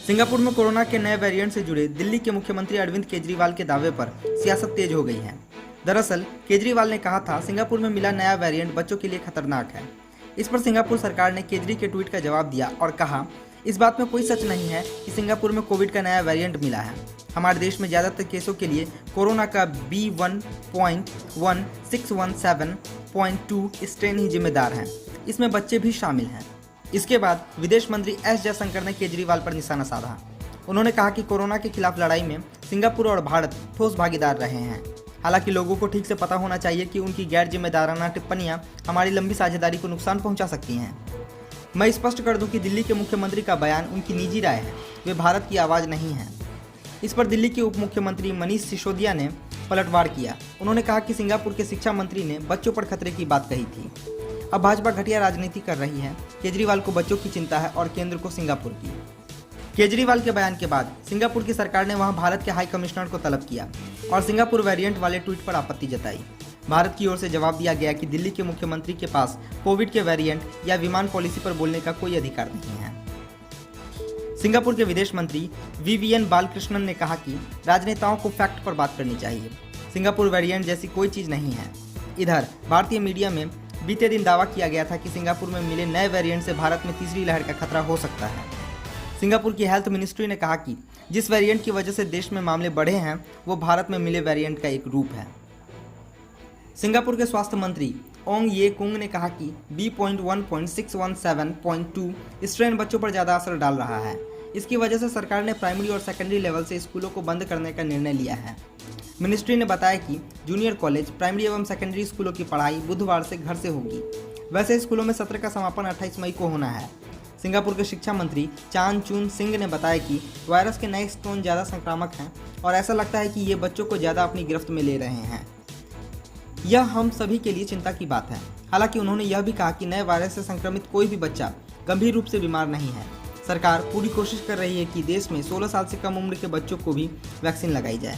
Singapore में corona के नए वेरिएंट से जुड़े दिल्ली के मुख्यमंत्री अरविंद केजरीवाल के दावे पर सियासत तेज हो गई है। दरअसल केजरीवाल ने कहा था सिंगापुर में मिला नया वेरिएंट बच्चों के लिए खतरनाक है। इस पर सिंगापुर सरकार ने केजरी के ट्वीट का जवाब दिया और कहा, इस बात में कोई सच नहीं है कि सिंगापुर में कोविड का नया वेरिएंट मिला है। हमारे देश में ज़्यादातर केसों के लिए कोरोना का B1.1617.2 स्ट्रेन ही जिम्मेदार है। इसमें बच्चे भी शामिल हैं। इसके बाद विदेश मंत्री एस जयशंकर ने केजरीवाल पर निशाना साधा। उन्होंने कहा कि कोरोना के खिलाफ लड़ाई में सिंगापुर और भारत ठोस भागीदार रहे हैं। हालांकि लोगों को ठीक से पता होना चाहिए कि उनकी गैर जिम्मेदाराना टिप्पणियां हमारी लंबी साझेदारी को नुकसान पहुंचा सकती हैं। मैं स्पष्ट कर दूं कि दिल्ली के मुख्यमंत्री का बयान उनकी निजी राय है, वे भारत की आवाज़ नहीं है। इस पर दिल्ली के उप मुख्यमंत्री मनीष सिसोदिया ने पलटवार किया। उन्होंने कहा कि सिंगापुर के शिक्षा मंत्री ने बच्चों पर खतरे की बात कही थी। अब भाजपा घटिया राजनीति कर रही है। केजरीवाल को बच्चों की चिंता है और केंद्र को सिंगापुर की। केजरीवाल के बयान के बाद सिंगापुर की सरकार ने वहां भारत के हाई कमिश्नर को तलब किया और सिंगापुर वेरिएंट वाले ट्वीट पर आपत्ति जताई। भारत की ओर से जवाब दिया गया कि दिल्ली के मुख्यमंत्री के पास कोविड के वेरिएंट या विमान पॉलिसी पर बोलने का कोई अधिकार नहीं है। सिंगापुर के विदेश मंत्री विवियन बालकृष्णन ने कहा कि राजनेताओं को फैक्ट पर बात करनी चाहिए। सिंगापुर वेरिएंट जैसी कोई चीज़ नहीं है। इधर भारतीय मीडिया में बीते दिन दावा किया गया था कि सिंगापुर में मिले नए वेरिएंट से भारत में तीसरी लहर का खतरा हो सकता है। सिंगापुर की हेल्थ मिनिस्ट्री ने कहा कि जिस वेरिएंट की वजह से देश में मामले बढ़े हैं वो भारत में मिले वेरिएंट का एक रूप है। सिंगापुर के स्वास्थ्य मंत्री ओंग ये कुंग ने कहा कि B.1.617.2 स्ट्रेन बच्चों पर ज़्यादा असर डाल रहा है। इसकी वजह से सरकार ने प्राइमरी और सेकेंडरी लेवल से स्कूलों को बंद करने का निर्णय लिया है। मिनिस्ट्री ने बताया कि जूनियर कॉलेज, प्राइमरी एवं सेकेंडरी स्कूलों की पढ़ाई बुधवार से घर से होगी। वैसे स्कूलों में सत्र का समापन 28 मई को होना है। सिंगापुर के शिक्षा मंत्री चान चून सिंह ने बताया कि वायरस के नए स्ट्रेन ज़्यादा संक्रामक हैं और ऐसा लगता है कि ये बच्चों को ज़्यादा अपनी गिरफ्त में ले रहे हैं। यह हम सभी के लिए चिंता की बात है। हालांकि उन्होंने यह भी कहा कि नए वायरस से संक्रमित कोई भी बच्चा गंभीर रूप से बीमार नहीं है। सरकार पूरी कोशिश कर रही है कि देश में 16 साल से कम उम्र के बच्चों को भी वैक्सीन लगाई जाए।